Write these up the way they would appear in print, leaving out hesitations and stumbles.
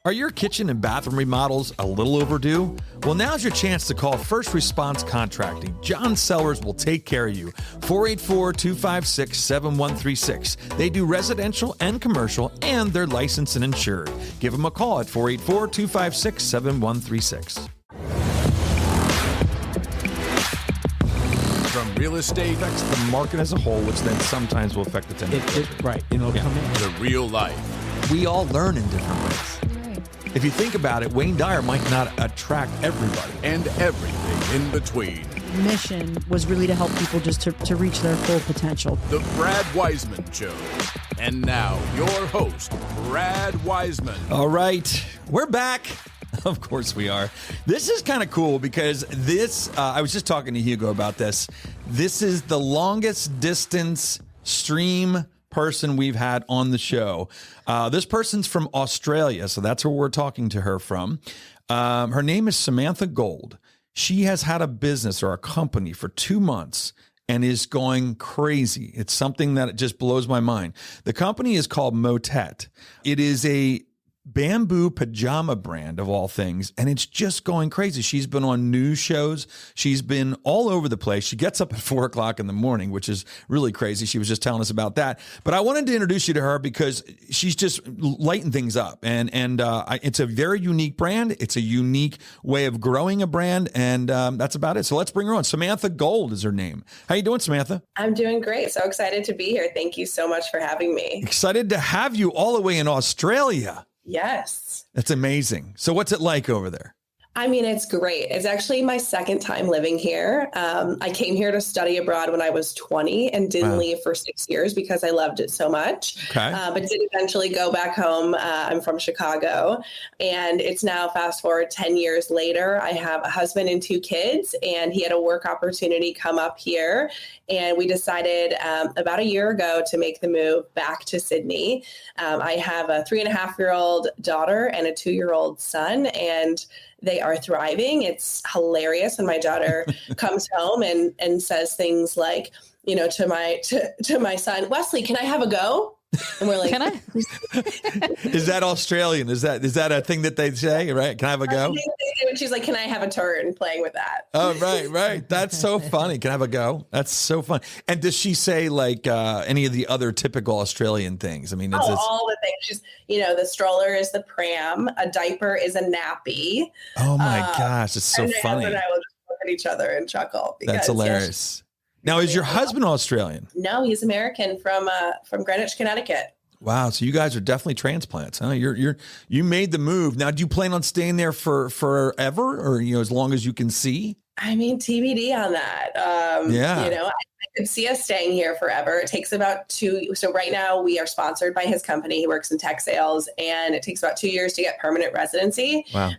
Are your kitchen and bathroom remodels a little overdue? Well, now's your chance to call First Response Contracting. John Sellers will take care of you. 484-256-7136. They do residential and commercial, and they're licensed and insured. Give them a call at 484-256-7136. From real estate Affects the market as a whole, which then sometimes will affect the tenant. Right. It'll come in. to real life. We all learn in different ways. If you think about it, Wayne Dyer might not attract everybody. And everything in between. Mission was really to help people just to reach their full potential. The Brad Weisman Show. And now, your host, Brad Weisman. All right, we're back. Of course we are. This is kind of cool because I was just talking to Hugo about this. This is the longest distance stream person we've had on the show. This person's from Australia, so that's where we're talking to her from. Her name is Samantha Gold. She has had a business or a company for 2 months and is going crazy. It's something that just blows my mind. The company is called Motette. It is a bamboo pajama brand of all things, and it's just going crazy. She's been on news shows. She's been all over the place. She gets up at 4 o'clock in the morning, which is really crazy. She was just telling us about that. But I wanted to introduce you to her because she's just lighting things up, and it's a very unique brand. It's a unique way of growing a brand, and that's about it. So let's bring her on. Samantha Gold is her name. How you doing, Samantha? I'm doing great. So excited to be here. Thank you so much for having me. Excited to have you all the way in Australia. Yes. That's amazing. So what's it like over there? I mean, it's great. It's actually my second time living here. I came here to study abroad when I was 20 and didn't leave for 6 years because I loved it so much. Okay. But did eventually go back home. I'm from Chicago, and it's now fast forward 10 years later. I have a husband and 2 kids, and he had a work opportunity come up here. And we decided about a year ago to make the move back to Sydney. I have a 3.5-year-old daughter and a 2-year-old son, and they are thriving. It's hilarious when my daughter comes home and says things like, you know, to my son, Wesley, can I have a go? And we're like, Can I? Is that Australian? Is that a thing that they say, right? Can I have a go? And she's like, can I have a turn playing with that? Oh, right. That's so funny. Can I have a go? That's so fun. And does she say like any of the other typical Australian things? I mean, it's all the things. She's, the stroller is the pram. A diaper is a nappy. Oh my gosh, it's so and funny. And I will just look at each other and chuckle. Because, that's hilarious. Now, is your husband Australian? No, he's American from Greenwich, Connecticut. Wow, so you guys are definitely transplants, huh? You made the move. Now, do you plan on staying there for forever, or as long as you can see? I mean, TBD on that. I could see us staying here forever. It takes about 2. So right now we are sponsored by his company. He works in tech sales, and it takes about 2 years to get permanent residency. Wow.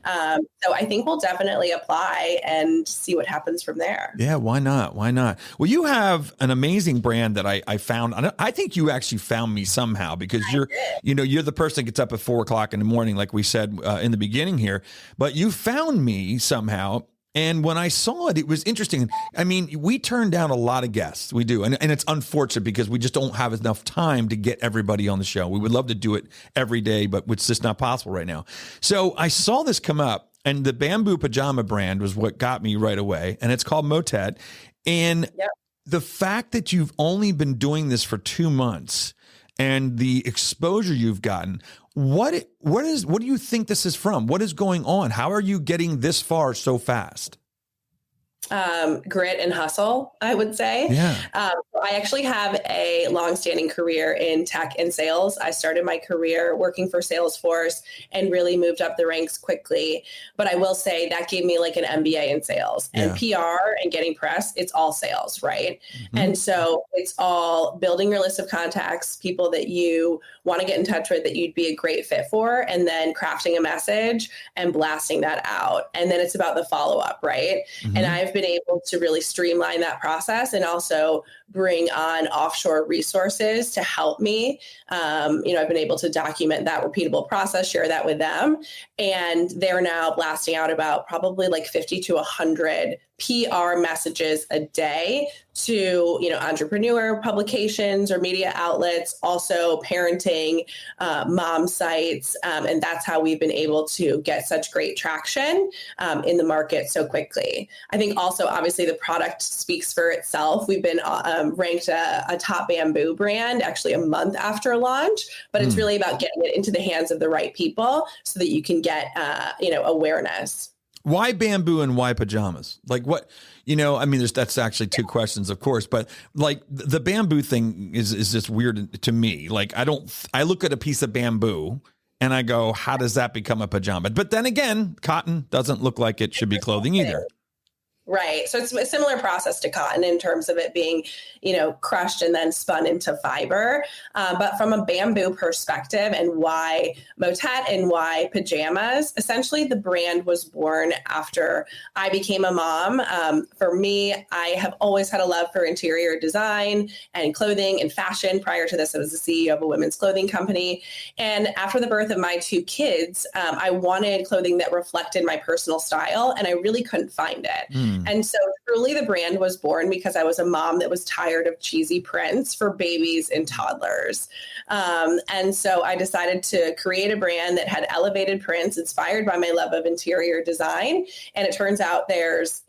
So I think we'll definitely apply and see what happens from there. Yeah. Why not? Well, you have an amazing brand that I found. I think you actually found me somehow because you're the person that gets up at 4 o'clock in the morning, like we said in the beginning here, but you found me somehow. And when I saw it, it was interesting. I mean, we turn down a lot of guests. We do. And it's unfortunate because we just don't have enough time to get everybody on the show. We would love to do it every day, but it's just not possible right now. So I saw this come up, and the bamboo pajama brand was what got me right away. And it's called Motette. And the fact that you've only been doing this for 2 months and the exposure you've gotten, what do you think this is from? What is going on? How are you getting this far so fast? Grit and hustle, I would say. Yeah. I actually have a longstanding career in tech and sales. I started my career working for Salesforce and really moved up the ranks quickly. But I will say that gave me like an MBA in sales and PR and getting press. It's all sales, right? Mm-hmm. And so it's all building your list of contacts, people that you want to get in touch with that you'd be a great fit for, and then crafting a message and blasting that out. And then it's about the follow-up, right? Mm-hmm. And I've been able to really streamline that process and also bring on offshore resources to help me. I've been able to document that repeatable process, share that with them. And they're now blasting out about probably like 50 to 100 PR messages a day to, entrepreneur publications or media outlets, also parenting, mom sites. And that's how we've been able to get such great traction in the market so quickly. I think also, obviously, the product speaks for itself. We've been ranked a top bamboo brand actually a month after launch, but it's really about getting it into the hands of the right people so that you can get, awareness. Why bamboo and why pajamas? Like what, that's actually two questions, of course, but like the bamboo thing is just weird to me. Like I look at a piece of bamboo and I go, how does that become a pajama? But then again, cotton doesn't look like it should be clothing either. Right. So it's a similar process to cotton in terms of it being, crushed and then spun into fiber. But from a bamboo perspective and why Motette and why pajamas, essentially the brand was born after I became a mom. For me, I have always had a love for interior design and clothing and fashion. Prior to this, I was the CEO of a women's clothing company. And after the birth of my two kids, I wanted clothing that reflected my personal style, and I really couldn't find it. And so truly the brand was born because I was a mom that was tired of cheesy prints for babies and toddlers. And so I decided to create a brand that had elevated prints inspired by my love of interior design. And it turns out there's,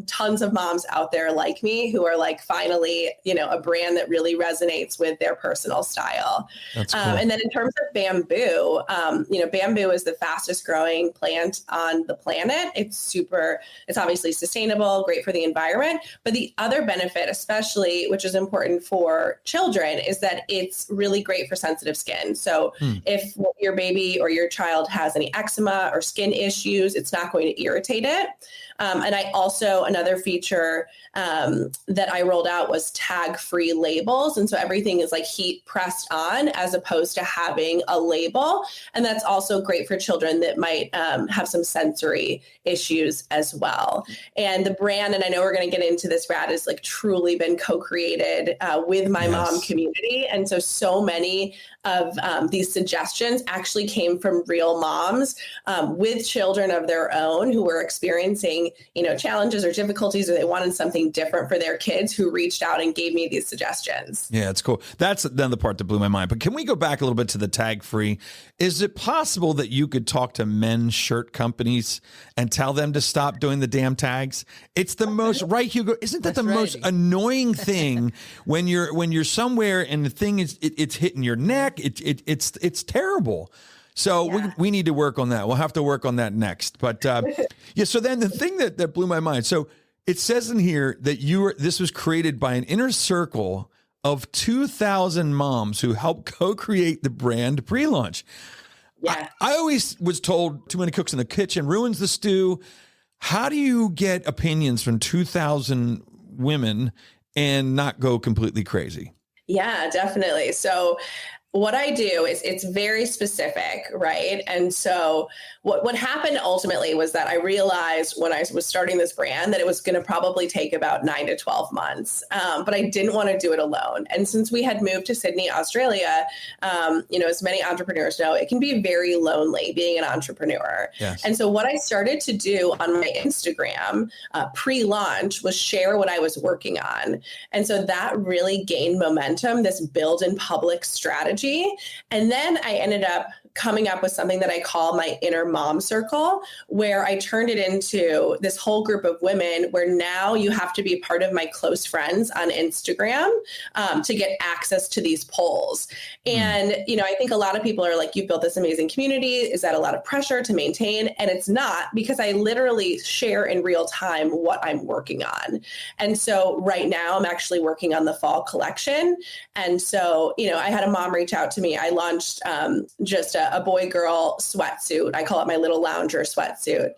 tons of moms out there like me who are like, finally, a brand that really resonates with their personal style. That's cool. And then in terms of bamboo, bamboo is the fastest growing plant on the planet. It's obviously sustainable, great for the environment. But the other benefit, especially, which is important for children, is that it's really great for sensitive skin. So if your baby or your child has any eczema or skin issues, it's not going to irritate it. And another feature that I rolled out was tag-free labels. And so everything is like heat pressed on as opposed to having a label. And that's also great for children that might have some sensory issues as well. And the brand, and I know we're going to get into this, Brad, has like truly been co-created with my mom community. And so many of these suggestions actually came from real moms with children of their own who were experiencing, challenges or difficulties, or they wanted something different for their kids, who reached out and gave me these suggestions. Yeah, it's cool. That's then the part that blew my mind. But can we go back a little bit to the tag free? Is it possible that you could talk to men's shirt companies and tell them to stop doing the damn tags? It's the most, right, Hugo? Isn't that the most annoying thing when you're somewhere and the thing is it's hitting your neck? It's terrible. So we need to work on that. We'll have to work on that next. But so then the thing that blew my mind. So it says in here that this was created by an inner circle of 2,000 moms who helped co-create the brand pre-launch. Yeah. I always was told too many cooks in the kitchen ruins the stew. How do you get opinions from 2,000 women and not go completely crazy? Yeah, definitely. So what I do is it's very specific, right? And so what happened ultimately was that I realized when I was starting this brand that it was going to probably take about 9 to 12 months, but I didn't want to do it alone. And since we had moved to Sydney, Australia, as many entrepreneurs know, it can be very lonely being an entrepreneur. Yes. And so what I started to do on my Instagram pre-launch was share what I was working on. And so that really gained momentum, this build in public strategy. And then I ended up coming up with something that I call my inner mom circle, where I turned it into this whole group of women where now you have to be part of my close friends on Instagram to get access to these polls. And, I think a lot of people are like, you built this amazing community. Is that a lot of pressure to maintain? And it's not, because I literally share in real time what I'm working on. And so right now I'm actually working on the fall collection. And so, I had a mom reach out to me. I launched just a boy girl sweatsuit. I call it my little lounger sweatsuit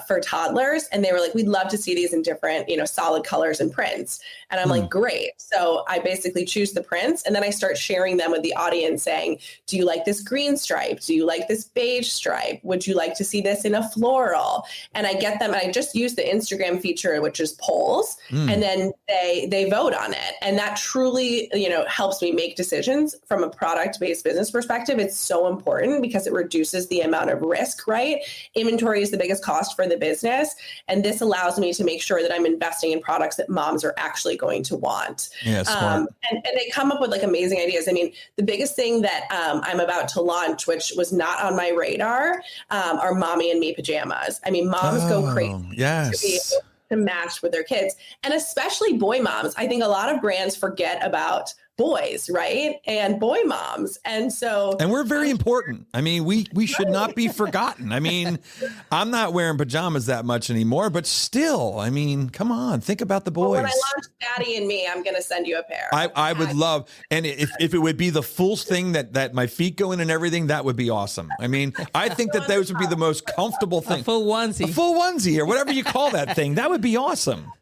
for toddlers. And they were like, we'd love to see these in different, solid colors and prints. And I'm like, great. So I basically choose the prints and then I start sharing them with the audience saying, do you like this green stripe? Do you like this beige stripe? Would you like to see this in a floral? And I get them, and I just use the Instagram feature, which is polls, and then they vote on it. And that truly, helps me make decisions from a product-based business perspective. It's so important because it reduces the amount of risk, right? Inventory is the biggest cost for the business. And this allows me to make sure that I'm investing in products that moms are actually going to want. Yeah, smart. And they come up with like amazing ideas. I mean, the biggest thing that I'm about to launch, which was not on my radar, are mommy and me pajamas. I mean, moms go crazy yes. to be able to match with their kids, and especially boy moms. I think a lot of brands forget about boys, right? And boy moms. And we're very important. I mean, we should not be forgotten. I mean, I'm not wearing pajamas that much anymore, but still, I mean, come on, think about the boys. Well, when I launch Daddy and Me, I'm going to send you a pair. I would love, and if it would be the full thing that my feet go in and everything, that would be awesome. I mean, I think that those would be the most comfortable thing. A full onesie Or whatever you call that thing. That would be awesome.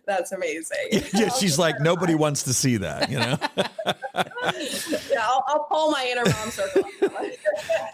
That's amazing. Yeah, she's like, nobody wants to see that, Yeah, I'll pull my inner mom circle.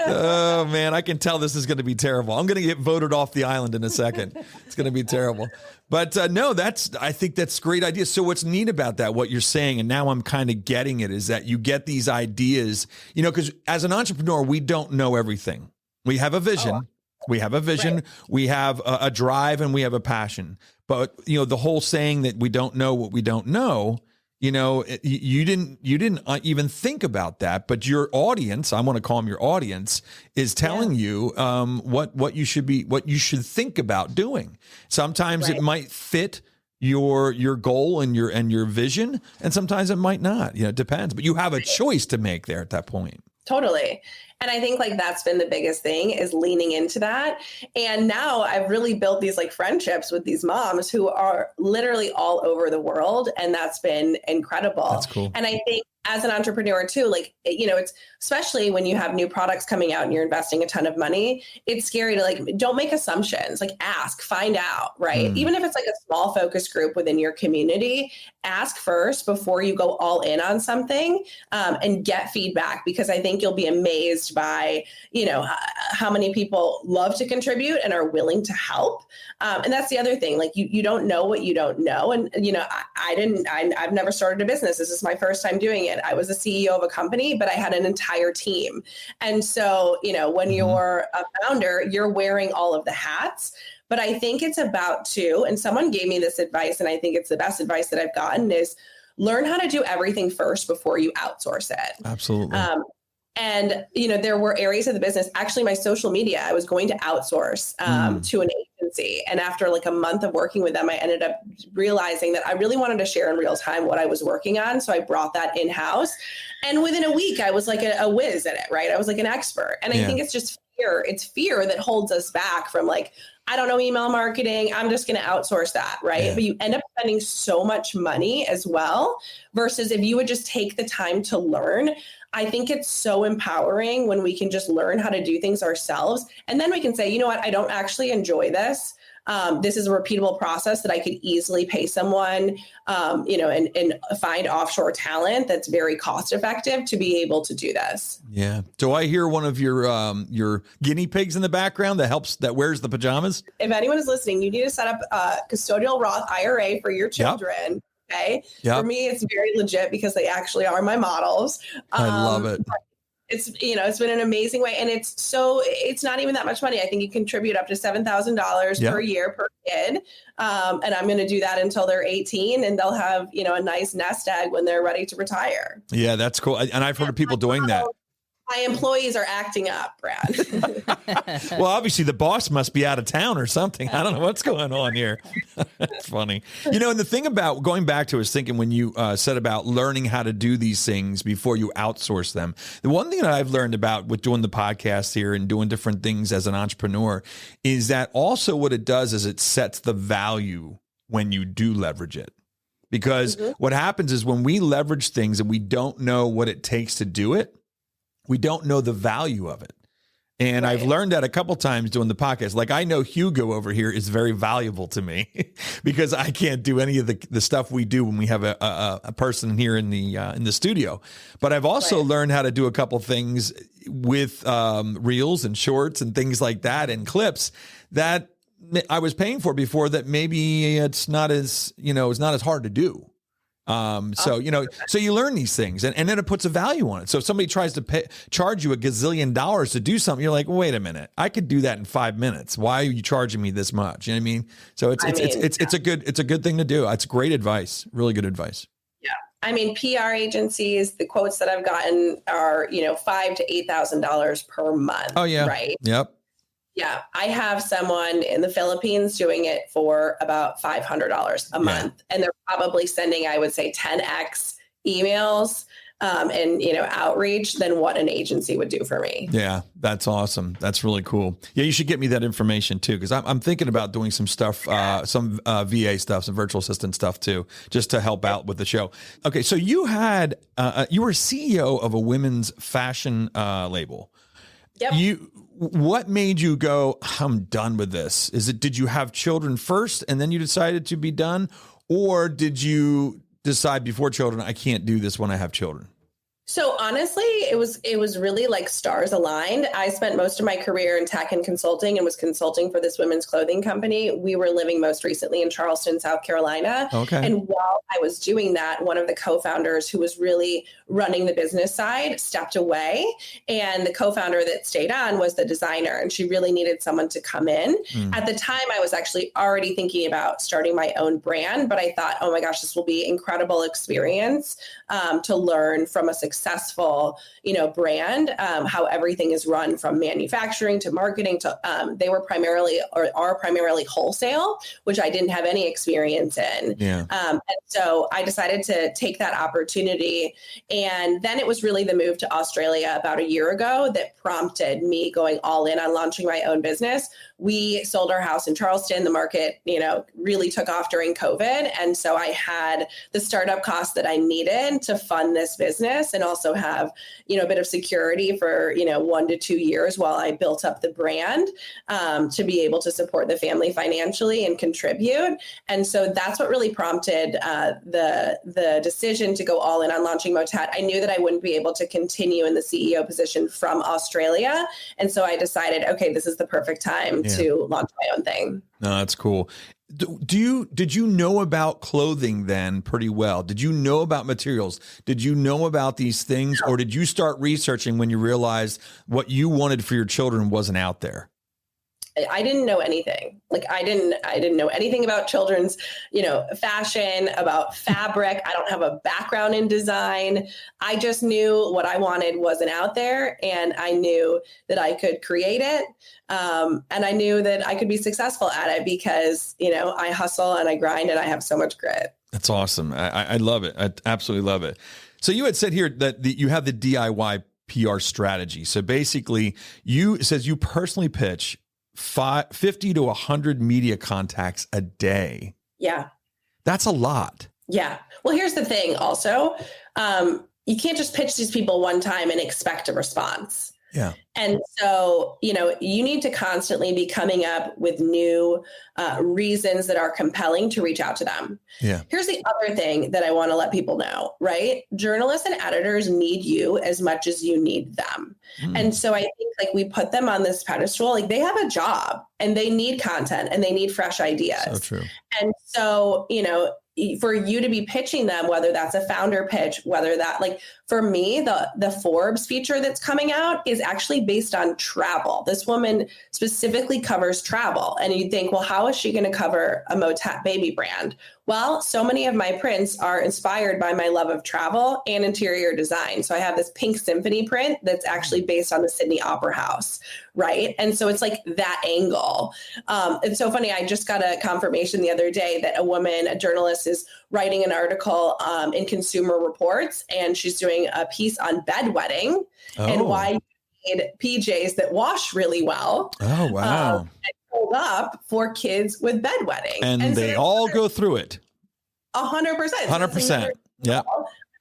Oh, man, I can tell this is going to be terrible. I'm going to get voted off the island in a second. It's going to be terrible. But no, I think that's a great idea. So what's neat about that, what you're saying, and now I'm kind of getting it, is that you get these ideas, because as an entrepreneur, we don't know everything. We have a vision. We have a vision, right. We have a drive, and we have a passion. But, the whole saying that we don't know what we don't know, you didn't even think about that. But your audience, I want to call them your audience, is telling you what you should think about doing. Sometimes it might fit your goal and your vision, and sometimes it might not. It depends. But you have a choice to make there at that point. Totally. And I think that's been the biggest thing, is leaning into that. And now I've really built these friendships with these moms who are literally all over the world. And that's been incredible. That's cool. And I think as an entrepreneur too, it's especially when you have new products coming out and you're investing a ton of money, it's scary to don't make assumptions, ask, find out, right? Even if it's a small focus group within your community, ask first before you go all in on something, and get feedback, because I think you'll be amazed by, how many people love to contribute and are willing to help. And that's the other thing, you don't know what you don't know. And, I've never started a business. This is my first time doing it. I was a CEO of a company, but I had an entire team. And so, when you're a founder, you're wearing all of the hats. But I think it's about and someone gave me this advice, and I think it's the best advice that I've gotten, is learn how to do everything first before you outsource it. Absolutely. And, there were areas of the business, actually my social media, I was going to outsource to an agency. And after a month of working with them, I ended up realizing that I really wanted to share in real time what I was working on. So I brought that in-house. And within a week, I was a whiz at it, right? I was an expert. And I think it's just fear. It's fear that holds us back from I don't know email marketing, I'm just going to outsource that, right? Yeah. But you end up spending so much money as well, versus if you would just take the time to learn. I think it's so empowering when we can just learn how to do things ourselves. And then we can say, you know what, I don't actually enjoy this. This is a repeatable process that I could easily pay someone, and find offshore talent that's very cost effective to be able to do this. Yeah. Do I hear one of your guinea pigs in the background that wears the pajamas? If anyone is listening, you need to set up a custodial Roth IRA for your children. Yep. Okay. Yep. For me, it's very legit because they actually are my models. I love it. It's, it's been an amazing way. And it's not even that much money. I think you contribute up to $7,000 per year per kid. And I'm going to do that until they're 18, and they'll have, a nice nest egg when they're ready to retire. Yeah, that's cool. And I've heard of people doing that. My employees are acting up, Brad. Well, obviously the boss must be out of town or something. I don't know what's going on here. It's funny. And the thing about going back to, I was thinking when you said about learning how to do these things before you outsource them. The one thing that I've learned about with doing the podcast here and doing different things as an entrepreneur is that also what it does is it sets the value when you do leverage it. Because what happens is when we leverage things and we don't know what it takes to do it, we don't know the value of it. And I've learned that a couple times doing the podcast. Like I know Hugo over here is very valuable to me because I can't do any of the stuff we do when we have a person here in the studio. But I've also learned how to do a couple things with reels and shorts and things like that and clips that I was paying for before that maybe it's not as, it's not as hard to do. So you learn these things and then it puts a value on it. So if somebody tries to charge you $1 gazillion to do something, you're like, well, wait a minute, I could do that in 5 minutes. Why are you charging me this much? You know what I mean? So it's a good thing to do. It's great advice, really good advice. Yeah. I mean, PR agencies, the quotes that I've gotten are, $5,000 to $8,000 per month. Oh yeah. Right. Yep. Yeah, I have someone in the Philippines doing it for about $500 a month. And they're probably sending, I would say, 10x emails and, outreach than what an agency would do for me. Yeah, that's awesome. That's really cool. Yeah, you should get me that information too, because I'm thinking about doing some stuff, some VA stuff, some virtual assistant stuff too, just to help out with the show. Okay, so you were CEO of a women's fashion label. Yep. What made you go, I'm done with this? Did you have children first and then you decided to be done? Or did you decide before children, I can't do this when I have children? So honestly, it was really like stars aligned. I spent most of my career in tech and consulting and was consulting for this women's clothing company. We were living most recently in Charleston, South Carolina. Okay. And while I was doing that, one of the co-founders who was really running the business side stepped away. And the co-founder that stayed on was the designer, and she really needed someone to come in. At the time, I was actually already thinking about starting my own brand, but I thought, oh my gosh, this will be incredible experience to learn from a successful, brand, how everything is run from manufacturing to marketing to, they were primarily or are primarily wholesale, which I didn't have any experience in. Yeah. And so I decided to take that opportunity. And then it was really the move to Australia about a year ago that prompted me going all in on launching my own business. We sold our house in Charleston. The market, really took off during COVID. And so I had the startup costs that I needed to fund this business and also have, a bit of security for, 1 to 2 years while I built up the brand to be able to support the family financially and contribute. And so that's what really prompted the decision to go all in on launching Motette. I knew that I wouldn't be able to continue in the CEO position from Australia. And so I decided, okay, this is the perfect time to launch my own thing. No, that's cool. Did you know about clothing then pretty well? Did you know about materials? Did you know about these things, or did you start researching when you realized what you wanted for your children wasn't out there? I didn't know anything. I didn't know anything about children's, fashion, about fabric. I don't have a background in design. I just knew what I wanted wasn't out there, and I knew that I could create it. And I knew that I could be successful at it because, I hustle and I grind and I have so much grit. That's awesome. I love it. I absolutely love it. So you had said here that you have the DIY PR strategy. So basically it says you personally pitch 50 to 100 media contacts a day. Yeah. That's a lot. Yeah. Well, here's the thing also. You can't just pitch these people one time and expect a response. Yeah. And so, you need to constantly be coming up with new reasons that are compelling to reach out to them. Yeah. Here's the other thing that I want to let people know, right? Journalists and editors need you as much as you need them. And so I think we put them on this pedestal, they have a job and they need content and they need fresh ideas. So true. And so, for you to be pitching them, whether that's a founder pitch, whether that for me, the Forbes feature that's coming out is actually based on travel. This woman specifically covers travel. And you'd think, well, how is she going to cover a Motette baby brand? Well, so many of my prints are inspired by my love of travel and interior design. So I have this pink symphony print that's actually based on the Sydney Opera House, right? And so it's that angle. It's so funny. I just got a confirmation the other day that a journalist is writing an article in Consumer Reports, and she's doing a piece on bedwetting and why you need PJs that wash really well. Oh, wow. And hold up for kids with bedwetting. And they all go through it. 100%. 100%. Yeah.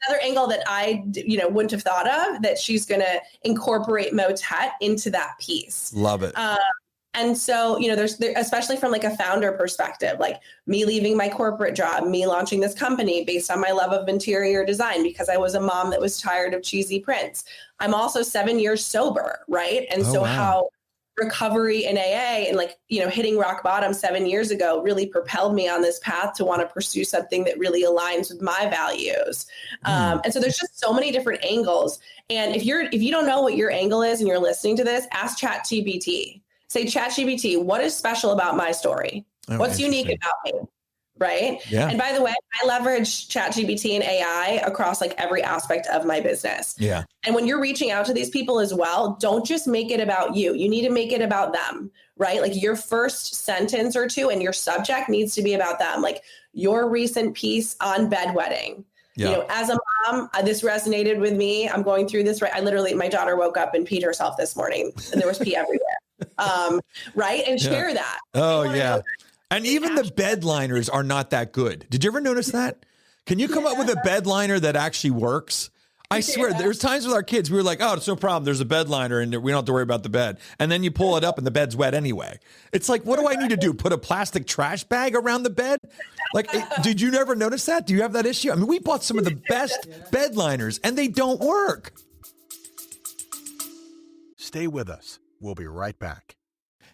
another angle that I, wouldn't have thought of, that she's going to incorporate Motette into that piece. Love it. And so, there's especially from like a founder perspective, like me leaving my corporate job, me launching this company based on my love of interior design, because I was a mom that was tired of cheesy prints. I'm also 7 years sober, right? And how recovery in AA and hitting rock bottom 7 years ago really propelled me on this path to want to pursue something that really aligns with my values. And so there's just so many different angles. And if you don't know what your angle is and you're listening to this, ask ChatGPT. Say, ChatGPT, what is special about my story? What's unique about me? Right. Yeah. And by the way, I leverage ChatGPT and AI across like every aspect of my business. Yeah. And when you're reaching out to these people as well, don't just make it about you. You need to make it about them, right? Like your first sentence or two and your subject needs to be about them. Like your recent piece on bedwetting. Yeah. As a mom, this resonated with me. I'm going through this, right? My daughter woke up and peed herself this morning and there was pee everywhere. Right. And share that. Oh, yeah. And even the bed liners are not that good. Did you ever notice that? Can you come up with a bed liner that actually works? I swear, there's times with our kids, we were like, oh, it's no problem. There's a bed liner and we don't have to worry about the bed. And then you pull it up and the bed's wet anyway. It's like, what do I need to do? Put a plastic trash bag around the bed? Like, did you never notice that? Do you have that issue? I mean, we bought some of the best bed liners and they don't work. Stay with us. We'll be right back.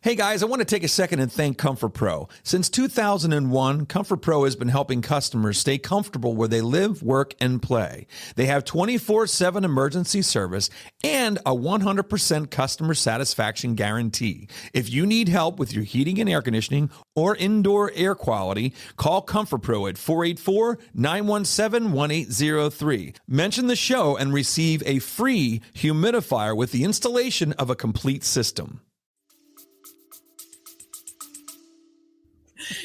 Hey guys, I want to take a second and thank Comfort Pro. Since 2001, Comfort Pro has been helping customers stay comfortable where they live, work, and play. They have 24/7 emergency service and a 100% customer satisfaction guarantee. If you need help with your heating and air conditioning or indoor air quality, call Comfort Pro at 484-917-1803. Mention the show and receive a free humidifier with the installation of a complete system.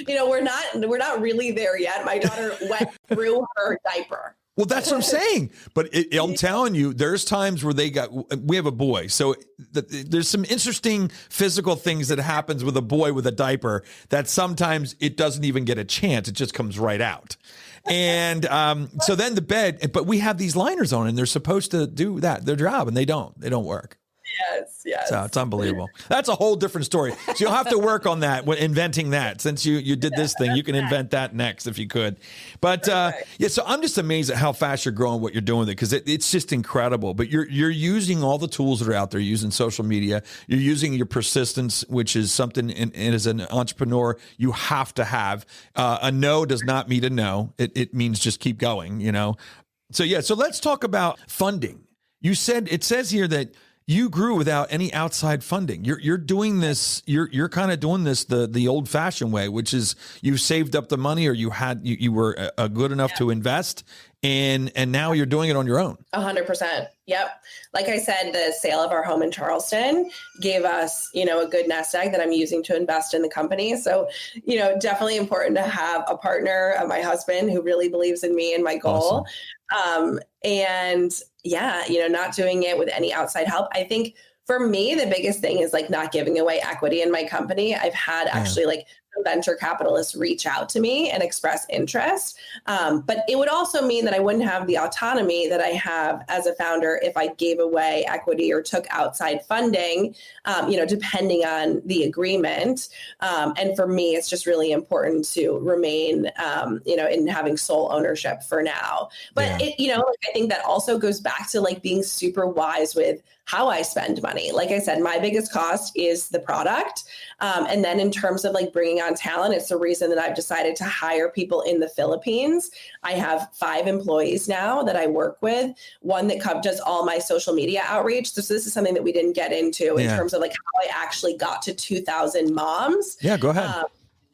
We're not really there yet. My daughter went through her diaper. Well, that's what I'm saying. But I'm telling you, there's times where we have a boy. So there's some interesting physical things that happens with a boy with a diaper that sometimes it doesn't even get a chance. It just comes right out. And so then the bed, but we have these liners on and they're supposed to do their job and they don't work. Yes. So it's unbelievable. That's a whole different story. So you'll have to work on that, inventing that. Since you did this thing, you can invent that next if you could. But so I'm just amazed at how fast you're growing, what you're doing with it, because it's just incredible. But you're using all the tools that are out there, using social media. You're using your persistence, which is something, and as an entrepreneur, you have to have. A no does not mean a no. It means just keep going, So let's talk about funding. It says here that you grew without any outside funding. You're doing this. You're kind of doing this the old fashioned way, which is you saved up the money, or you were good enough to invest, and now you're doing it on your own. 100%. Yep. Like I said, the sale of our home in Charleston gave us, a good nest egg that I'm using to invest in the company. So, definitely important to have a partner, my husband, who really believes in me and my goal. Awesome. Not doing it with any outside help. I think for me, the biggest thing is not giving away equity in my company. I've had actually venture capitalists reach out to me and express interest. But it would also mean that I wouldn't have the autonomy that I have as a founder if I gave away equity or took outside funding, depending on the agreement. And for me, it's just really important to remain, in having sole ownership for now. But I think that also goes back to being super wise with how I spend money. Like I said, my biggest cost is the product. And then in terms of bringing on talent, it's the reason that I've decided to hire people in the Philippines. I have 5 employees now that I work with, one that does all my social media outreach. So this is something that we didn't get into in terms of how I actually got to 2,000 moms. Yeah, go ahead.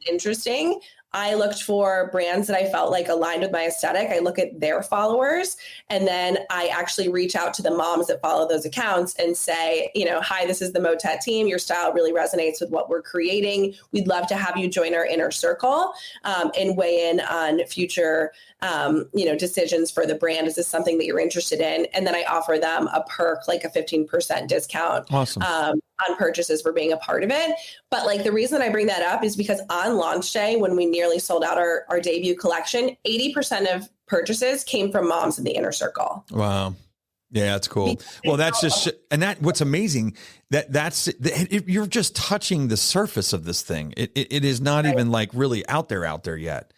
Interesting. I looked for brands that I felt aligned with my aesthetic. I look at their followers, and then I actually reach out to the moms that follow those accounts and say, hi, this is the Motette team. Your style really resonates with what we're creating. We'd love to have you join our inner circle and weigh in on future, decisions for the brand. Is this something that you're interested in? And then I offer them a perk, a 15% discount. Awesome. On purchases for being a part of it. But the reason I bring that up is because on launch day, when we nearly sold out our debut collection, 80% of purchases came from moms in the inner circle. Wow. Yeah, that's cool. Well, that's just, and that what's amazing you're just touching the surface of this thing. It is not even like really out there yet.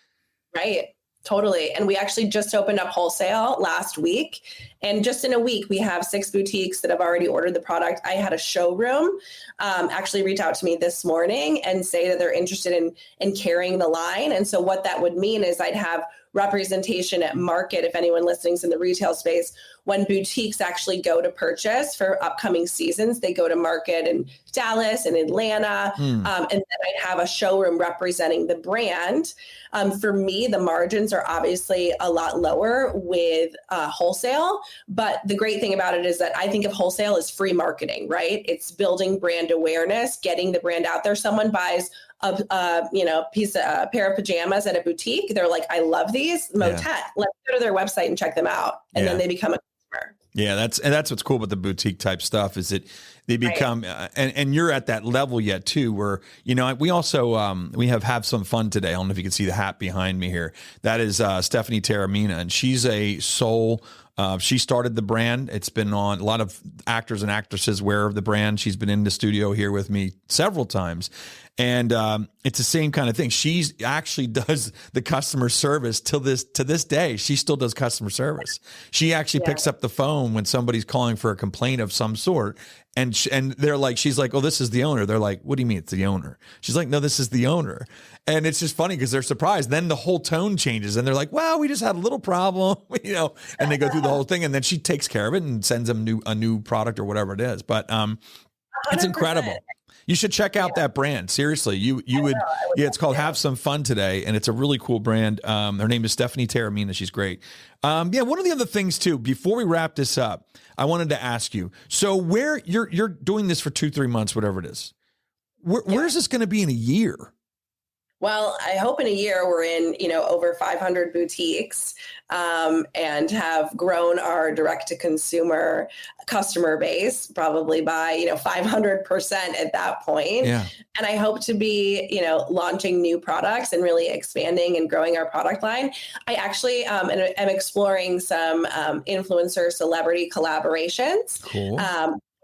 Right. Totally. And we actually just opened up wholesale last week. And just in a week, we have 6 boutiques that have already ordered the product. I had a showroom actually reach out to me this morning and say that they're interested in carrying the line. And so what that would mean is I'd have representation at market, if anyone listening is in the retail space, when boutiques actually go to purchase for upcoming seasons, they go to market in Dallas and Atlanta, and then I'd have a showroom representing the brand. For me, the margins are obviously a lot lower with wholesale, but the great thing about it is that I think of wholesale as free marketing, right? It's building brand awareness, getting the brand out there. Someone buys a pair of pajamas at a boutique. They're like, I love these. Motette. Let's go to their website and check them out. And then they become a customer. Yeah, that's what's cool about the boutique type stuff is that they become, and you're at that level yet too, where, we also, we have some fun today. I don't know if you can see the hat behind me here. That is Stephanie Taramina, and she's a soul. She started the brand. It's been on a lot of actors and actresses wear the brand. She's been in the studio here with me several times. And it's the same kind of thing. She actually does the customer service to this day. She still does customer service. She actually picks up the phone when somebody's calling for a complaint of some sort. And they're like, she's like, oh, this is the owner. They're like, what do you mean it's the owner? She's like, no, this is the owner. And it's just funny because they're surprised. Then the whole tone changes and they're like, well, we just had a little problem, and they go through the whole thing. And then she takes care of it and sends them a new product or whatever it is. But it's incredible. You should check out that brand. Seriously, you would. Yeah, it's called Have Some Fun Today, and it's a really cool brand. Her name is Stephanie Taramina. She's great. One of the other things too, before we wrap this up, I wanted to ask you. So where you're doing this for 2-3 months, whatever it is, where is this going to be in a year? Well, I hope in a year we're in, over 500 boutiques and have grown our direct to consumer customer base probably by, 500% at that point. Yeah. And I hope to be, launching new products and really expanding and growing our product line. I actually am exploring some influencer celebrity collaborations. Cool.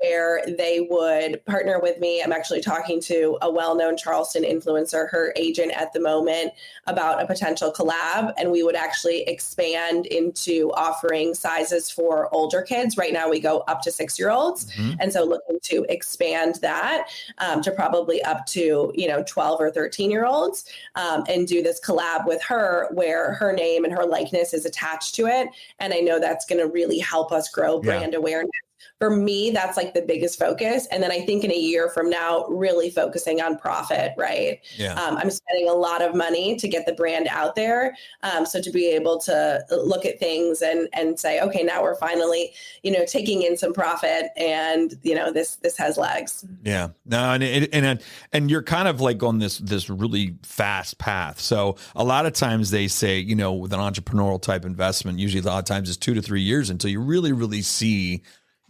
Where they would partner with me. I'm actually talking to a well-known Charleston influencer, her agent at the moment, about a potential collab. And we would actually expand into offering sizes for older kids. Right now we go up to 6-year-olds. Mm-hmm. And so looking to expand that to probably up to, 12 or 13-year-olds and do this collab with her where her name and her likeness is attached to it. And I know that's going to really help us grow brand awareness. For me, that's like the biggest focus. And then I think in a year from now, really focusing on profit, right? Yeah. I'm spending a lot of money to get the brand out there. So to be able to look at things and say, okay, now we're finally, taking in some profit and, this has legs. Yeah. No, and you're kind of like on this really fast path. So a lot of times they say, with an entrepreneurial type investment, usually a lot of times it's 2 to 3 years until you really, really see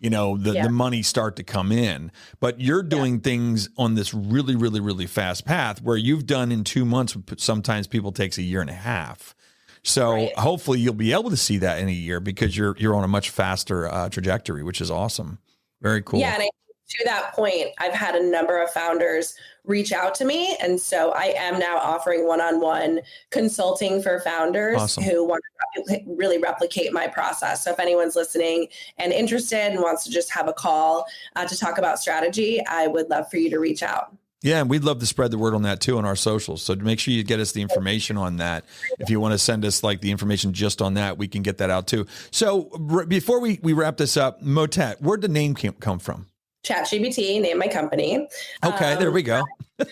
the money start to come in, but you're doing things on this really, really, really fast path where you've done in 2 months. Sometimes people takes a year and a half. So hopefully you'll be able to see that in a year because you're on a much faster trajectory, which is awesome. Very cool. Yeah. And to that point, I've had a number of founders reach out to me. And so I am now offering one-on-one consulting for founders who want to really replicate my process. So if anyone's listening and interested and wants to just have a call to talk about strategy, I would love for you to reach out. Yeah, and we'd love to spread the word on that too on our socials. So make sure you get us the information on that. If you want to send us like the information just on that, we can get that out too. So before we wrap this up, Motette, where'd the name come from? ChatGPT named my company. Okay, there we go. Yeah,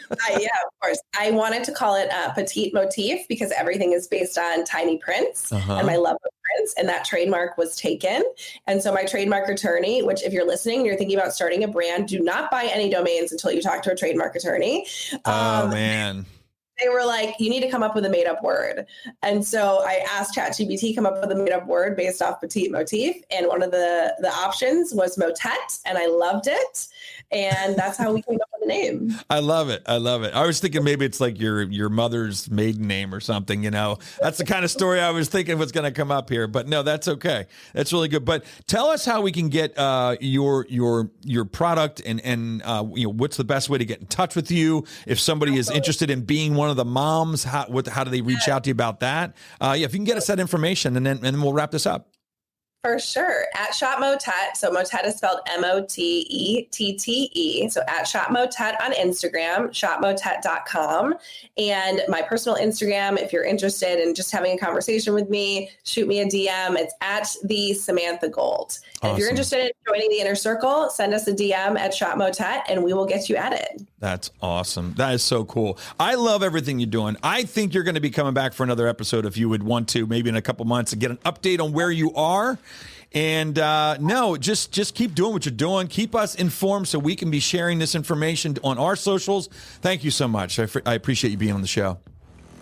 of course. I wanted to call it Petite Motif because everything is based on tiny prints and my love of prints, and that trademark was taken. And so my trademark attorney, which if you're listening and you're thinking about starting a brand, do not buy any domains until you talk to a trademark attorney. Oh, man. They were like, you need to come up with a made up word. And so I asked ChatGPT come up with a made up word based off Petite Motif. And one of the options was Motette. And I loved it. And that's how we came up with the name. I love it. I love it. I was thinking maybe it's like your mother's maiden name or something, That's the kind of story I was thinking was going to come up here. But no, that's okay. That's really good. But tell us how we can get your product and what's the best way to get in touch with you if somebody is interested in being one of the moms. How do they reach out to you about that? If you can get us that information, and then we'll wrap this up. For sure. At Shop Motette. So Motette is spelled Mottette. So at Shop Motette on Instagram, shopmotette.com. And my personal Instagram, if you're interested in just having a conversation with me, shoot me a DM. It's at the Samantha Gold. And if you're interested in joining the inner circle, send us a DM at Shop Motette and we will get you added. That's awesome. That is so cool. I love everything you're doing. I think you're going to be coming back for another episode if you would want to, maybe in a couple months, to get an update on where you are. And no, just keep doing what you're doing. Keep us informed so we can be sharing this information on our socials. Thank you so much. I appreciate you being on the show.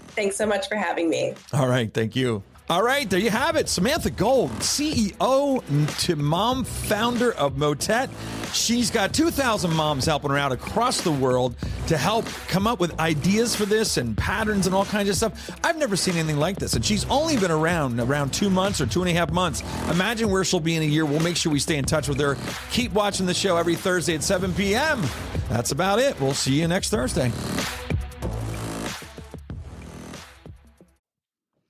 Thanks so much for having me. All right. Thank you. All right, there you have it. Samantha Gold, CEO to mom founder of Motette. She's got 2,000 moms helping her out across the world to help come up with ideas for this and patterns and all kinds of stuff. I've never seen anything like this. And she's only been around 2 months or 2.5 months. Imagine where she'll be in a year. We'll make sure we stay in touch with her. Keep watching the show every Thursday at 7 p.m. That's about it. We'll see you next Thursday.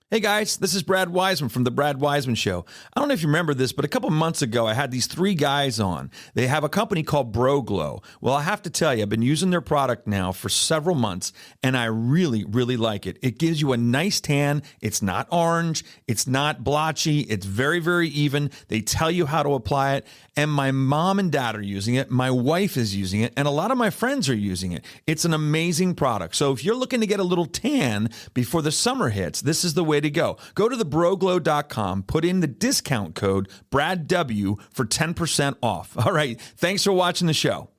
Hey guys, this is Brad Weisman from The Brad Weisman Show. I don't know if you remember this, but a couple months ago, I had these 3 guys on. They have a company called Bro Glow. Well, I have to tell you, I've been using their product now for several months, and I really, really like it. It gives you a nice tan. It's not orange. It's not blotchy. It's very, very even. They tell you how to apply it, and my mom and dad are using it. My wife is using it, and a lot of my friends are using it. It's an amazing product. So if you're looking to get a little tan before the summer hits, this is the way to go. Go to thebroglow.com, put in the discount code BradW for 10% off. All right. Thanks for watching the show.